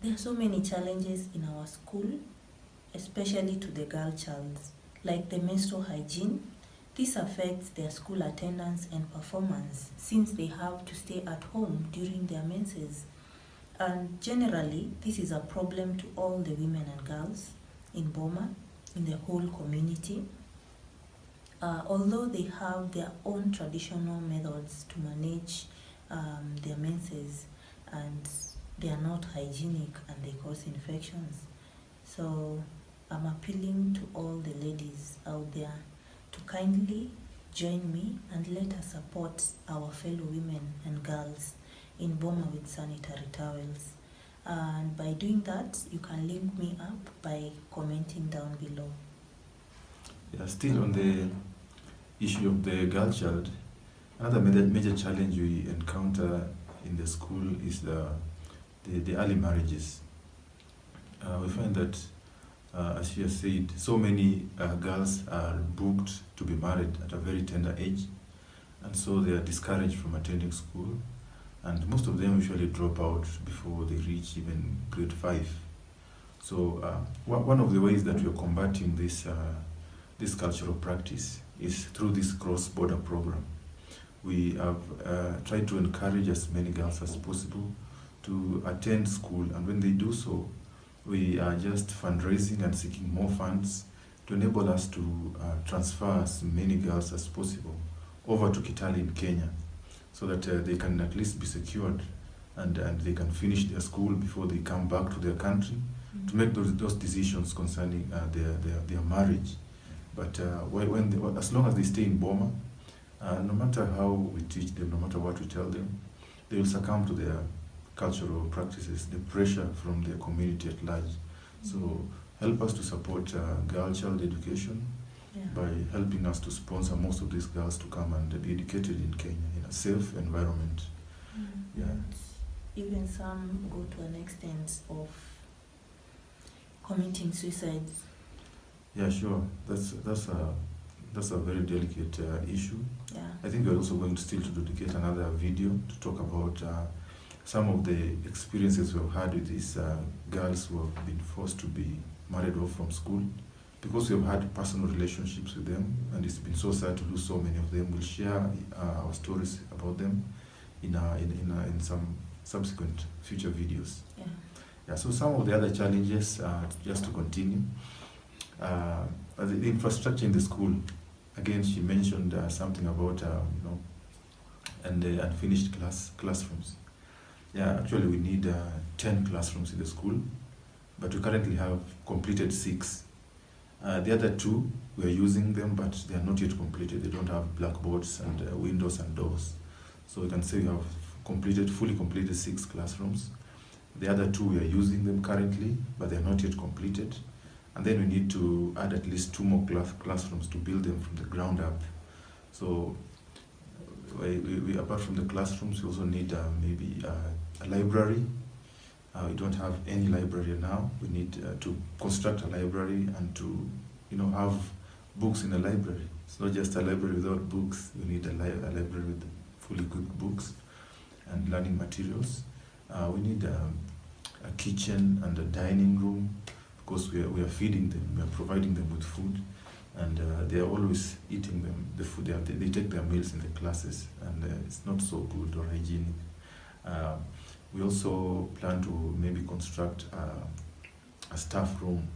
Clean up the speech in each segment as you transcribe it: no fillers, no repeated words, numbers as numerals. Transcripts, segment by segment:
There are so many challenges in our school, especially to the girl child, like the menstrual hygiene. This affects their school attendance and performance since they have to stay at home during their menses. And generally, this is a problem to all the women and girls in Boma, in the whole community. Although they have their own traditional methods to manage their menses, and they are not hygienic and they cause infections. So I'm appealing to all the ladies out there to kindly join me and let us support our fellow women and girls in Boma with sanitary towels. And by doing that, you can link me up by commenting down below. Yeah, still on the issue of the girl child, another major challenge we encounter in the school is the early marriages. We find that, as she has said, so many girls are booked to be married at a very tender age, and so they are discouraged from attending school, and most of them usually drop out before they reach even grade 5. So one of the ways that we are combating this cultural practice is through this cross-border program. We have tried to encourage as many girls as possible to attend school, and when they do so, we are just fundraising and seeking more funds to enable us to transfer as many girls as possible over to Kitale in Kenya, so that they can at least be secured and they can finish their school before they come back to their country to make those decisions concerning their marriage. But as long as they stay in Boma, no matter how we teach them, no matter what we tell them, they will succumb to their cultural practices, the pressure from their community at large. So help us to support girl child education by helping us to sponsor most of these girls to come and be educated in Kenya in a safe environment. Yeah. Even some go to an extent of committing suicide. Yeah, sure. That's a very delicate issue. Yeah. I think we're also going to still to dedicate another video to talk about some of the experiences we've had with these girls who have been forced to be married off from school, because we've had personal relationships with them, and it's been so sad to lose so many of them. We'll share our stories about them in some subsequent future videos. Yeah. So some of the other challenges, just to continue, the infrastructure in the school. Again, she mentioned something about and the unfinished classrooms. Yeah, actually we need 10 classrooms in the school, but we currently have completed 6. The other 2, we are using them, but they are not yet completed. They don't have blackboards and windows and doors. So we can say we have fully completed 6 classrooms. The other 2, we are using them currently, but they are not yet completed. And then we need to add at least 2 more classrooms to build them from the ground up. So we apart from the classrooms, we also need maybe a library. We don't have any library now. We need to construct a library and to have books in a library. It's not just a library without books. We need a library with fully equipped books and learning materials. We need a kitchen and a dining room, because we are feeding them, we are providing them with food, and they are always eating the food. They take their meals in the classes, and it's not so good or hygienic. We also plan to maybe construct a staff room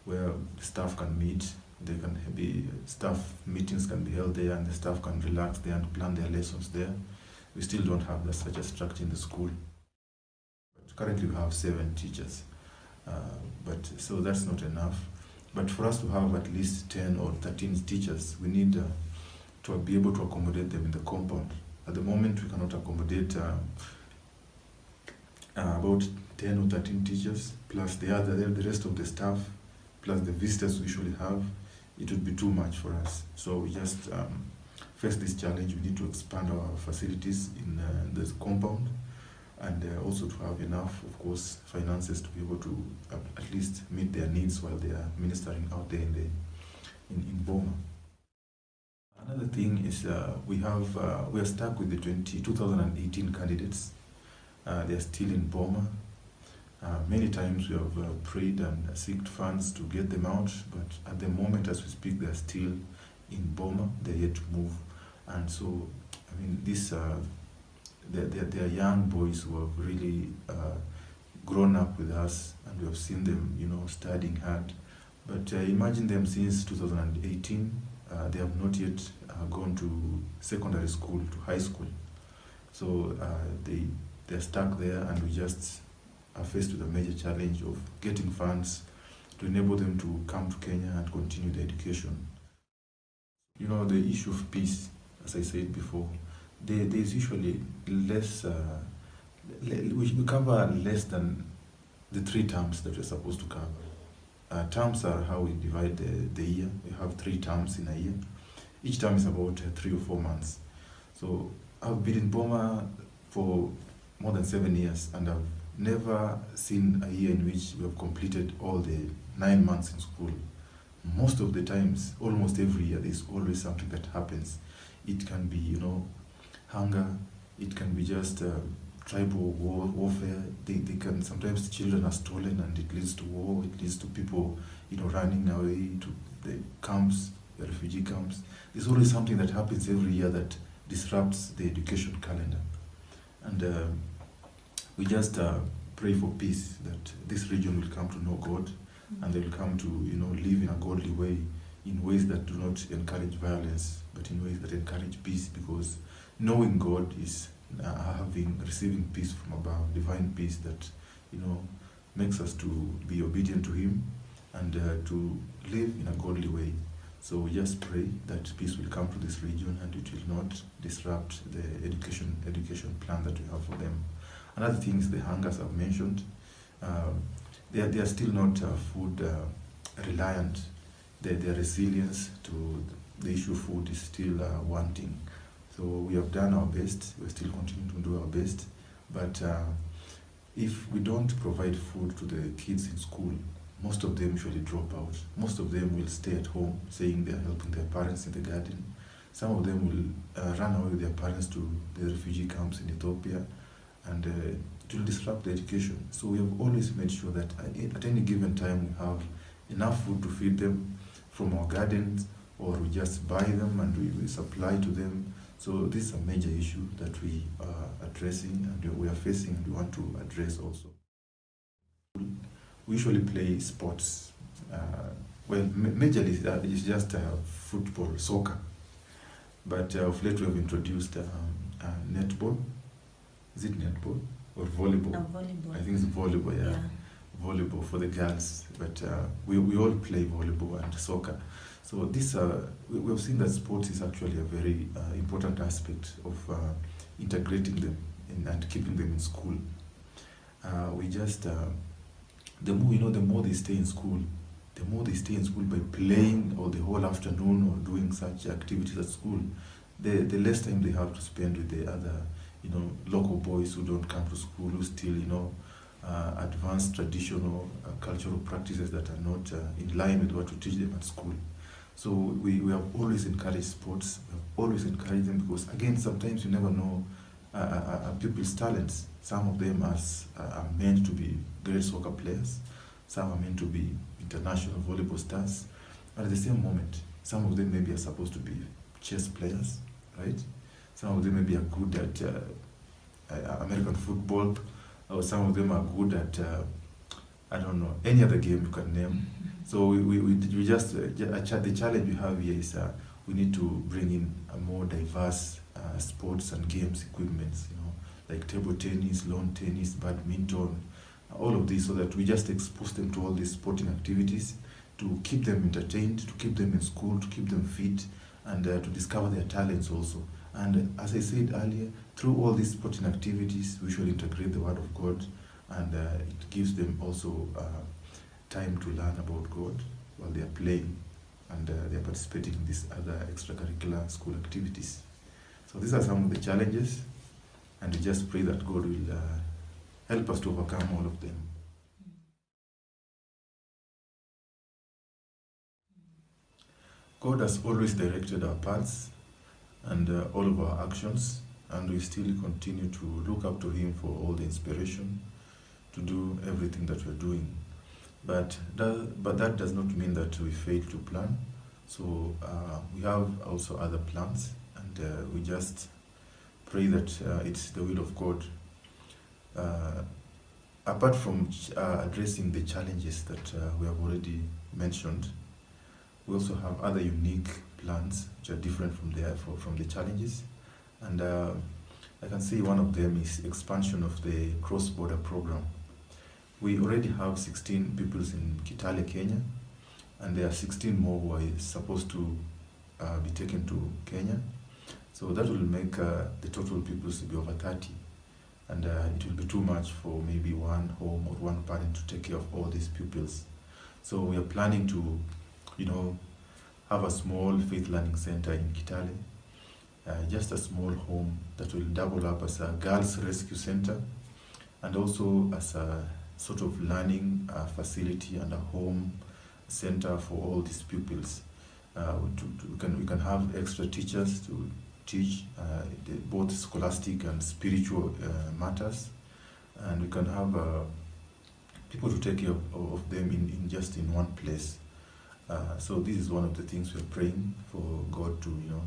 where the staff can meet. They can be staff meetings can be held there, and the staff can relax there and plan their lessons there. We still don't have such a structure in the school. But currently we have 7 teachers. But so that's not enough. But for us to have at least 10 or 13 teachers, we need to be able to accommodate them in the compound. At the moment, we cannot accommodate about 10 or 13 teachers, plus the rest of the staff, plus the visitors we usually have. It would be too much for us. So we just face this challenge. We need to expand our facilities in this compound, and also to have enough, of course, finances to be able to at least meet their needs while they are ministering out there in Boma. Another thing is we are stuck with the 2018 candidates. They are still in Boma. Many times we have prayed and sought funds to get them out, but at the moment as we speak, they're still in Boma. They're yet to move, and so I mean, they're young boys who have really grown up with us, and we have seen them, studying hard. But imagine them since 2018. They have not yet gone to secondary school, to high school. So they're stuck there, and we just are faced with a major challenge of getting funds to enable them to come to Kenya and continue their education. The issue of peace, as I said before, there's usually less, we cover less than the 3 terms that we're supposed to cover. Terms are how we divide the year. We have 3 terms in a year. Each term is about 3 or 4 months. So I've been in Boma for more than 7 years, and I've never seen a year in which we have completed all the 9 months in school. Most of the times, almost every year, there's always something that happens. It can be, hunger. It can be just tribal warfare. They can, sometimes children are stolen, and it leads to war. It leads to people, running away to the camps, the refugee camps. There's always something that happens every year that disrupts the education calendar. And we just pray for peace, that this region will come to know God, and they will come to, live in a godly way, in ways that do not encourage violence, but in ways that encourage peace, because knowing God is receiving peace from above, divine peace that, makes us to be obedient to Him and to live in a godly way. So we just pray that peace will come to this region, and it will not disrupt the education plan that we have for them. Another thing is the hungers I've mentioned. They are still not food reliant. Their resilience to the issue of food is still wanting. So we have done our best. We're still continuing to do our best. But if we don't provide food to the kids in school, most of them usually drop out. Most of them will stay at home, saying they're helping their parents in the garden. Some of them will run away with their parents to the refugee camps in Ethiopia, and it will disrupt the education. So we have always made sure that at any given time we have enough food to feed them from our gardens, or we just buy them and we supply to them. So this is a major issue that we are addressing, and we are facing, and we want to address also. We usually play sports. Majorly it's just football, soccer. But of late we have introduced netball. Is it netball or volleyball? Volleyball. I think it's volleyball, yeah. Volleyball for the girls. But we all play volleyball and soccer. So this we have seen that sports is actually a very important aspect of integrating them and keeping them in school. We just the more they stay in school, by playing all the whole afternoon or doing such activities at school, the less time they have to spend with the other, local boys who don't come to school, who still, advanced traditional cultural practices that are not in line with what we teach them at school. So we have always encouraged sports. We have always encouraged them, because again, sometimes you never know people's talents. Some of them are meant to be great soccer players. Some are meant to be international volleyball stars. But at the same moment, some of them maybe are supposed to be chess players, right? Some of them maybe are good at American football, or some of them are good at I don't know, any other game you can name. So we just the challenge we have here is we need to bring in a more diverse sports and games equipments, like table tennis, lawn tennis, badminton, all of these, so that we just expose them to all these sporting activities to keep them entertained, to keep them in school, to keep them fit, and to discover their talents also. And as I said earlier, through all these sporting activities, we should integrate the Word of God, and it gives them also time to learn about God while they are playing, and they are participating in these other extracurricular school activities. So these are some of the challenges, and we just pray that God will help us to overcome all of them. God has always directed our paths and all of our actions, and we still continue to look up to Him for all the inspiration to do everything that we're doing. But that does not mean that we fail to plan. So we have also other plans, and we just pray that it's the will of God. Apart from addressing the challenges that we have already mentioned, we also have other unique plans which are different from the challenges. And I can say one of them is expansion of the cross-border program. We already have 16 pupils in Kitale, Kenya, and there are 16 more who are supposed to be taken to Kenya. So that will make the total pupils to be over 30. And it will be too much for maybe one home or one parent to take care of all these pupils. So we are planning to, have a small faith learning center in Kitale, just a small home that will double up as a girls' rescue center and also as a sort of learning facility and a home center for all these pupils. We can have extra teachers to teach both scholastic and spiritual matters, and we can have people to take care of them in one place. So this is one of the things we're praying for God to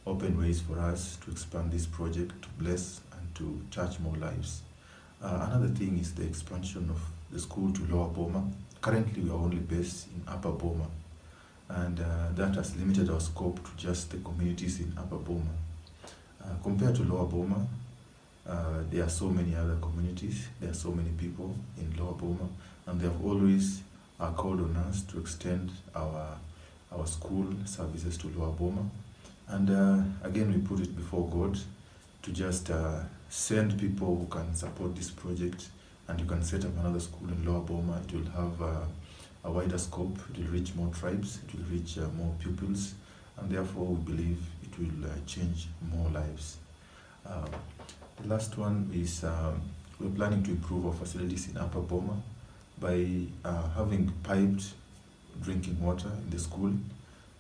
open ways for us to expand this project, to bless and to touch more lives. Another thing is the expansion of the school to Lower Boma. Currently we are only based in Upper Boma, and that has limited our scope to just the communities in Upper Boma. Compared to Lower Boma, there are so many other communities, there are so many people in Lower Boma, and they have always called on us to extend our school services to Lower Boma. And again, we put it before God to just send people who can support this project, and you can set up another school in Lower Boma. It will have a wider scope, it will reach more tribes, it will reach more pupils, and therefore we believe it will change more lives. The last one is we're planning to improve our facilities in Upper Boma by having piped drinking water in the school.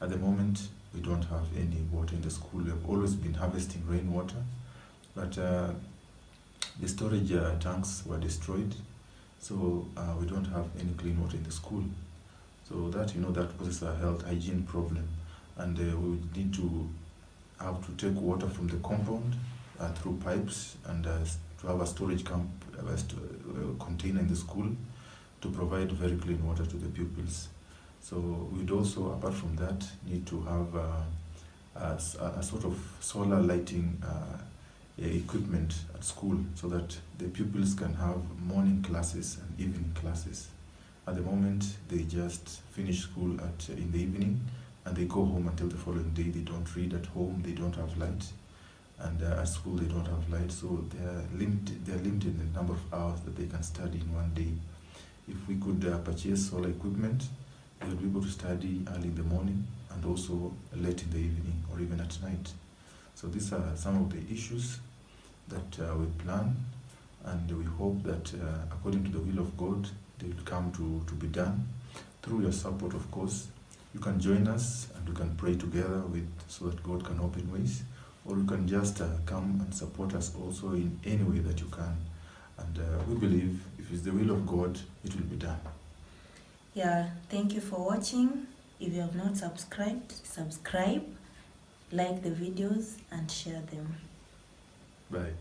At the moment, we don't have any water in the school. We have always been harvesting rainwater, but the storage tanks were destroyed, so we don't have any clean water in the school. So that that poses a health hygiene problem, and we need to have to take water from the compound through pipes and to have a storage container in the school to provide very clean water to the pupils. So we'd also, apart from that, need to have a sort of solar lighting equipment at school so that the pupils can have morning classes and evening classes. At the moment, they just finish school in the evening and they go home until the following day. They don't read at home, they don't have light, and at school they don't have light, so they're limited in the number of hours that they can study in one day. If we could purchase solar equipment, they would be able to study early in the morning and also late in the evening or even at night. So these are some of the issues that we plan, and we hope that according to the will of God, they will come to be done. Through your support, of course, you can join us and we can pray together so that God can open ways, or you can just come and support us also in any way that you can. And we believe if it's the will of God, it will be done. Yeah, thank you for watching. If you have not subscribed, subscribe, like the videos and share them. Bye.